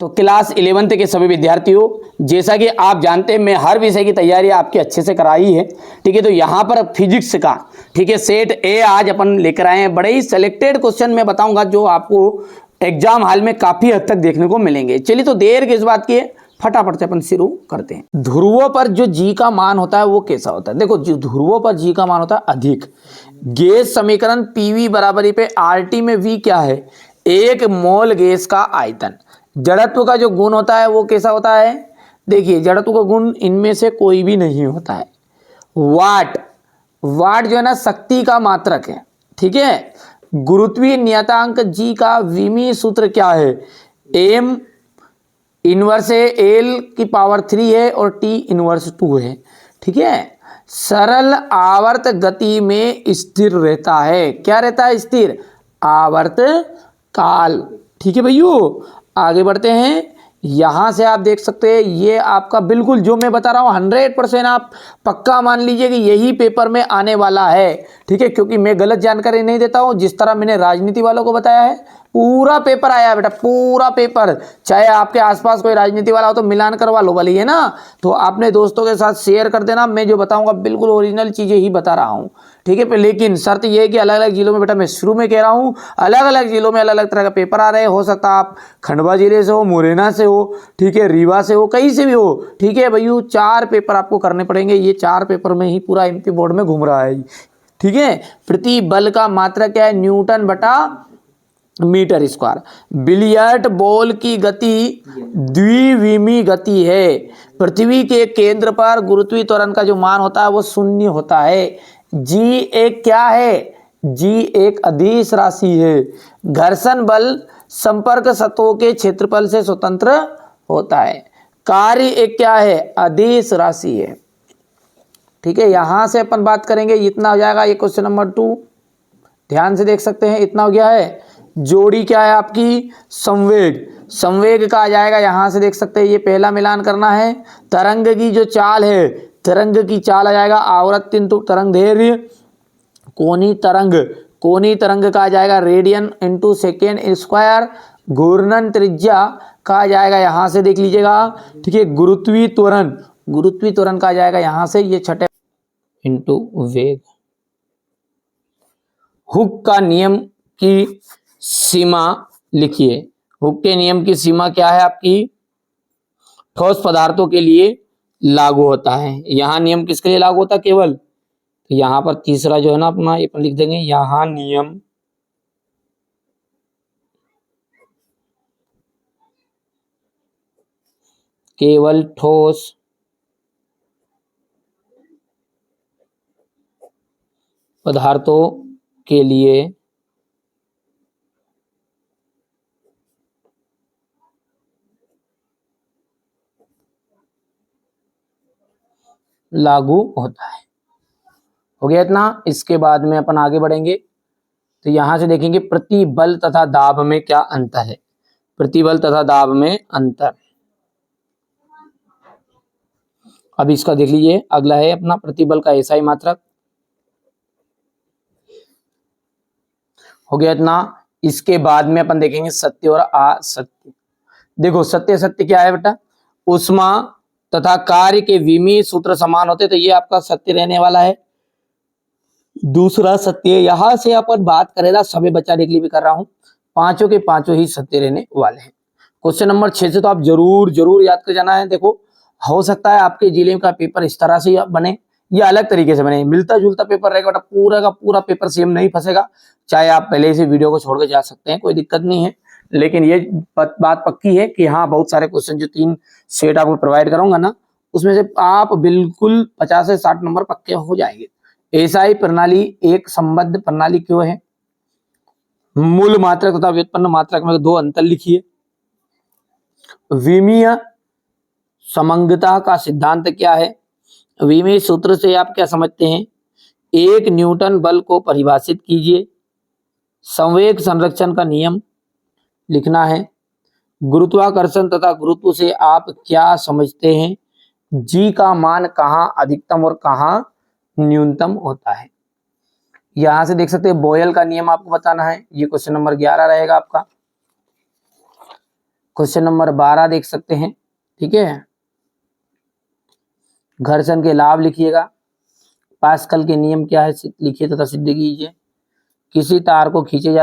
तो class 11th के सभी विद्यार्थियों, जैसा कि आप जानते हैं मैं हर विषय की तैयारी आपकी अच्छे से कराई है, ठीक है। तो यहाँ पर फिजिक्स का, ठीक है, सेट ए आज अपन लेकर आए हैं। बड़े ही सिलेक्टेड क्वेश्चन मैं बताऊंगा जो आपको एग्जाम हॉल में काफी हद तक देखने को मिलेंगे। चलिए तो देर किस बात की है, फटाफट से अपन शुरू करते हैं। ध्रुवों पर जो जी का मान होता है वो कैसा होता है? देखो, जो ध्रुवों पर जी का मान होता है अधिक। गैस समीकरण पीवी बराबरी पे आरटी में वी क्या है? 1 मोल गैस का आयतन। जड़त्व का जो गुण होता है वो कैसा होता है? देखिए, जड़त्व का गुण इनमें से कोई भी नहीं होता है। वाट, वाट जो है ना शक्ति का मात्रक है, ठीक है। गुरुत्वीय नियतांक जी का विमीय सूत्र क्या है? एम इनवर्स है, एल की पावर 3 है और टी इनवर्स 2 है, ठीक है। सरल आवर्त गति में स्थिर रहता है। क्या रहता है? स्थिर आवर्त काल, ठीक है भैया। आगे बढ़ते हैं। यहां से आप देख सकते हैं ये आपका बिल्कुल जो मैं बता रहा हूं 100% आप पक्का मान लीजिए कि यही पेपर में आने वाला है, ठीक है। क्योंकि मैं गलत जानकारी नहीं देता हूं, जिस तरह मैंने राजनीति वालों को बताया है पूरा पेपर आया है बेटा, पूरा पेपर। चाहे आपके आसपास कोई राजनीति वाला हो तो मिलान करवा लो वाली है ना, तो आपने दोस्तों के साथ शेयर कर देना। मैं जो बताऊंगा बिल्कुल ओरिजिनल चीजें ही बता रहा हूं, ठीक है। लेकिन शर्त यह है कि अलग अलग जिलों में, बेटा मैं शुरू में कह रहा हूं अलग अलग जिलों में अलग अलग तरह का पेपर आ रहे हैं। हो सकता है आप खंडवा जिले से हो, मुरैना से हो, ठीक है, रीवा से हो, कहीं से भी हो, ठीक है भैया। 4 पेपर आपको करने पड़ेंगे। ये 4 पेपर में ही पूरा एमपी बोर्ड में घूम रहा है, ठीक है। प्रति बल का मात्रा क्या है? न्यूटन बटा मीटर स्क्वायर। बिलियर्ड बॉल की गति द्विविमीय गति है। पृथ्वी के केंद्र पर गुरुत्वीय त्वरण का जो मान होता है वो 0 होता है। जी एक क्या है? जी एक अदिश राशि है। घर्षण बल संपर्क सतहों के क्षेत्रफल से स्वतंत्र होता है। कार्य एक क्या है? अदिश राशि है, ठीक है। यहां से अपन बात करेंगे, इतना हो जाएगा ये क्वेश्चन नंबर 2। ध्यान से देख सकते हैं, इतना हो गया है। जोड़ी क्या है आपकी? संवेग। संवेग का आ जाएगा, यहां से देख सकते हैं ये पहला मिलान करना है। तरंग की जो चाल है, तरंग की चाल आ जाएगा आवर्त इंटू तरंग दैर्घ्य। कोणीय तरंग, कोणीय तरंग का आ जाएगा रेडियन इंटू सेकेंड स्क्वायर। घूर्णन त्रिज्या का आ जाएगा, यहां से देख लीजिएगा, ठीक है। गुरुत्वीय त्वरण, गुरुत्वीय त्वरण का आ जाएगा यहां से ये छठे इंटू वेग। हुक का नियम की सीमा लिखिए। हुक के नियम की सीमा क्या है आपकी? ठोस पदार्थों के लिए लागू होता है। यहां नियम किसके लिए लागू होता है? केवल, तो यहां पर तीसरा जो है ना अपना ये लिख देंगे, यहां नियम केवल ठोस पदार्थों के लिए लागू होता है। हो गया इतना। इसके बाद में अपन आगे बढ़ेंगे तो यहां से देखेंगे प्रतिबल तथा दाब में क्या अंतर है। प्रतिबल तथा दाब में अंतर, अब इसका देख लीजिए। अगला है अपना प्रतिबल का एसआई मात्रक। हो गया इतना। इसके बाद में अपन देखेंगे सत्य और असत्य। देखो, सत्य सत्य क्या है बेटा? उष्मा तथा कार्य के विमीय सूत्र समान होते, तो ये आपका सत्य रहने वाला है। दूसरा सत्य, यहां से अपन बात करेगा समय बचाने के लिए भी कर रहा हूं, पांचों के पांचों ही सत्य रहने वाले हैं। क्वेश्चन नंबर 6 से तो आप जरूर जरूर याद कर जाना है। देखो, हो सकता है आपके जिले का पेपर इस तरह से बने या अलग तरीके से बने, मिलता जुलता पेपर रहेगा बेटा, पूरा का पूरा पेपर सेम नहीं फंसेगा। चाहे आप पहले से वीडियो को छोड़ के जा सकते हैं, कोई दिक्कत नहीं है। लेकिन ये बात पक्की है कि हाँ, बहुत सारे क्वेश्चन जो 3 सेट आपको प्रोवाइड करूंगा ना, उसमें से आप बिल्कुल 50 से 60 नंबर पक्के हो जाएंगे। एसआई प्रणाली एक संबद्ध प्रणाली क्यों है? मूल मात्रक तथा व्युत्पन्न मात्रक में 2 अंतर लिखिए। विमीय समंगता का सिद्धांत क्या है? विमीय सूत्र से आप क्या समझते हैं? 1 न्यूटन बल को परिभाषित कीजिए। संवेग संरक्षण का नियम लिखना है। गुरुत्वाकर्षण तथा गुरुत्व से आप क्या समझते हैं? जी का मान कहां अधिकतम और कहां न्यूनतम होता है? यहां से देख सकते हैं बॉयल का नियम आपको बताना है। ये क्वेश्चन नंबर 11 रहेगा आपका। क्वेश्चन नंबर 12 देख सकते हैं। ठीक है, घर्षण के लाभ लिखिएगा, पास्कल के नियम क्या है लिखिए तथा सिद्ध कीजिए। किसी तार को खींचने